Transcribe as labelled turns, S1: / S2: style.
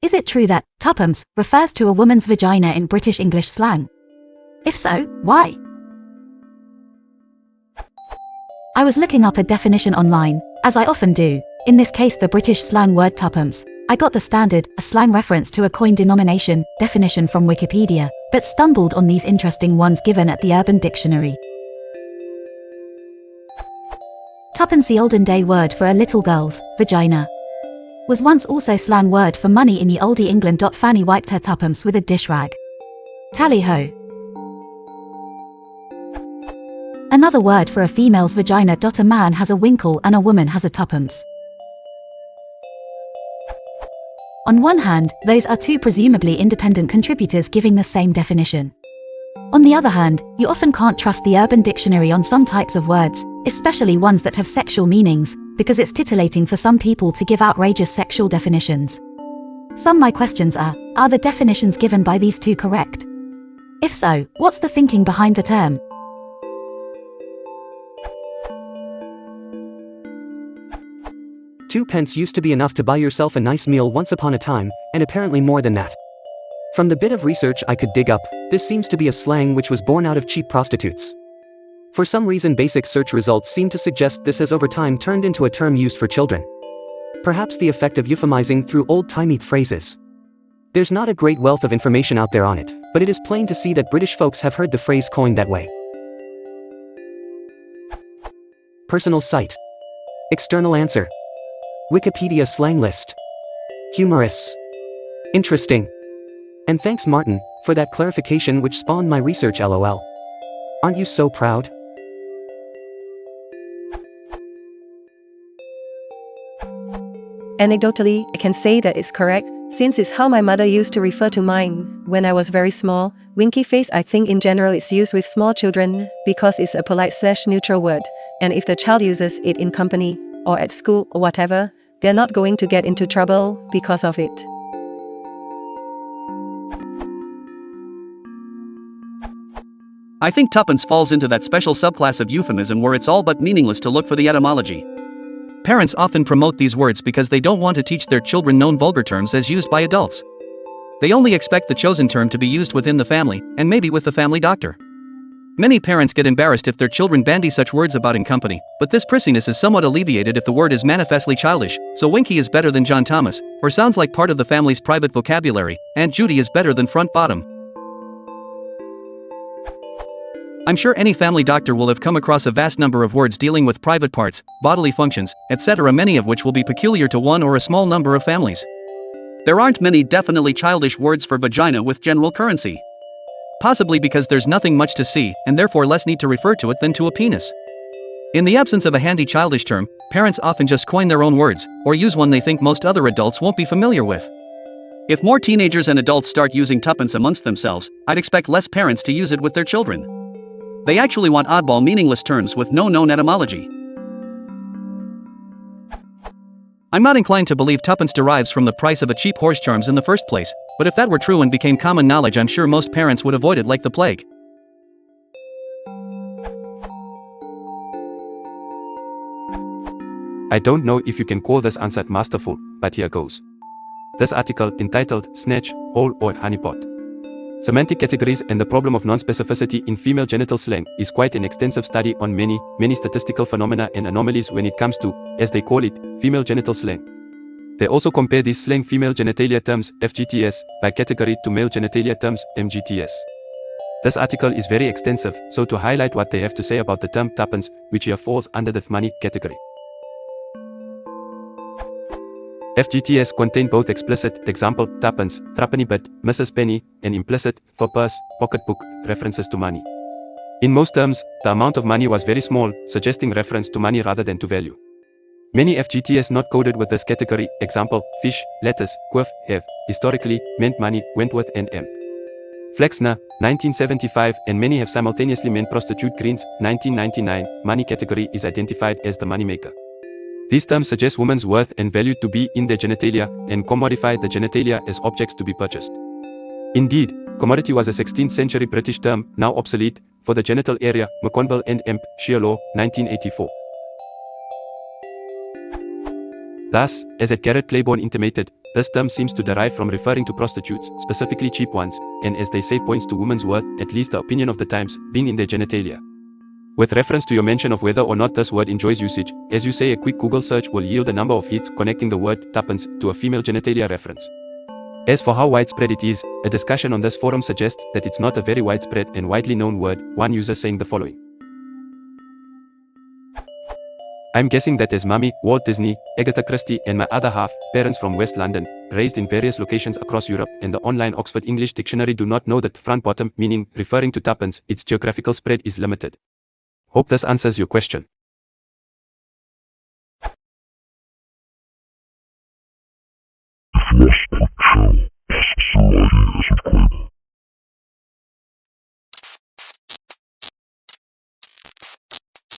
S1: Is it true that tuppence refers to a woman's vagina in British English slang? If so, why? I was looking up a definition online, as I often do, in this case the British slang word tuppence. I got the standard, a slang reference to a coin denomination, definition from Wikipedia, but stumbled on these interesting ones given at the Urban Dictionary. Tuppence, the olden day word for a little girl's vagina, was once also slang word for money in the oldie England. Fanny wiped her tuppence with a dish rag. Tally ho. Another word for a female's vagina. A man has a winkle and a woman has a tuppence. On one hand, those are two presumably independent contributors giving the same definition. On the other hand, you often can't trust the Urban Dictionary on some types of words, especially ones that have sexual meanings, because it's titillating for some people to give outrageous sexual definitions. My questions are the definitions given by these two correct? If so, what's the thinking behind the term?
S2: Tuppence used to be enough to buy yourself a nice meal once upon a time, and apparently more than that. From the bit of research I could dig up, this seems to be a slang which was born out of cheap prostitutes. For some reason basic search results seem to suggest this has over time turned into a term used for children. Perhaps the effect of euphemizing through old-timey phrases. There's not a great wealth of information out there on it, but it is plain to see that British folks have heard the phrase coined that way. Personal site. External answer. Wikipedia slang list. Humorous. Interesting. And thanks Martin, for that clarification which spawned my research lol. Aren't you so proud?
S3: Anecdotally, I can say that it's correct, since it's how my mother used to refer to mine when I was very small. Winky face, I think in general it's used with small children, because it's a polite/neutral word, and if the child uses it in company, or at school, or whatever, they're not going to get into trouble because of it.
S4: I think tuppence falls into that special subclass of euphemism where it's all but meaningless to look for the etymology. Parents often promote these words because they don't want to teach their children known vulgar terms as used by adults. They only expect the chosen term to be used within the family, and maybe with the family doctor. Many parents get embarrassed if their children bandy such words about in company, but this prissiness is somewhat alleviated if the word is manifestly childish. So Winky is better than John Thomas, or sounds like part of the family's private vocabulary. Aunt Judy is better than front bottom. I'm sure any family doctor will have come across a vast number of words dealing with private parts, bodily functions, etc., many of which will be peculiar to one or a small number of families. There aren't many definitely childish words for vagina with general currency. Possibly because there's nothing much to see, and therefore less need to refer to it than to a penis. In the absence of a handy childish term, parents often just coin their own words, or use one they think most other adults won't be familiar with. If more teenagers and adults start using tuppence amongst themselves, I'd expect less parents to use it with their children. They actually want oddball meaningless terms with no known etymology. I'm not inclined to believe tuppence derives from the price of a cheap horse charms in the first place, but if that were true and became common knowledge, I'm sure most parents would avoid it like the plague.
S5: I don't know if you can call this answer masterful, but here goes. This article, entitled Snatch, Hole or Honeypot. Semantic categories and the problem of non-specificity in female genital slang is quite an extensive study on many statistical phenomena and anomalies when it comes to, as they call it, female genital slang. They also compare these slang female genitalia terms, FGTS, by category to male genitalia terms, MGTS. This article is very extensive, so to highlight what they have to say about the term tuppence, which here falls under the money category. FGTS contain both explicit, example, tuppence, threepenny bit, Mrs. Penny, and implicit, for purse, pocketbook, references to money. In most terms, the amount of money was very small, suggesting reference to money rather than to value. Many FGTS not coded with this category, example, fish, lettuce, quiff, have, historically, meant money, Wentworth and M. Flexner, 1975, and many have simultaneously meant prostitute greens, 1999, money category is identified as the moneymaker. These terms suggest women's worth and value to be in their genitalia, and commodify the genitalia as objects to be purchased. Indeed, commodity was a 16th century British term, now obsolete, for the genital area, McConville and Emp, Shear Law, 1984. Thus, as Ed Garrett Claiborne intimated, this term seems to derive from referring to prostitutes, specifically cheap ones, and as they say points to women's worth, at least the opinion of the times, being in their genitalia. With reference to your mention of whether or not this word enjoys usage, as you say, a quick Google search will yield a number of hits connecting the word tuppence to a female genitalia reference. As for how widespread it is, a discussion on this forum suggests that it's not a very widespread and widely known word, one user saying the following. I'm guessing that as Mummy, Walt Disney, Agatha Christie and my other half, parents from West London, raised in various locations across Europe and the online Oxford English Dictionary do not know that front-bottom meaning referring to tuppence, its geographical spread is limited. Hope this answers your question.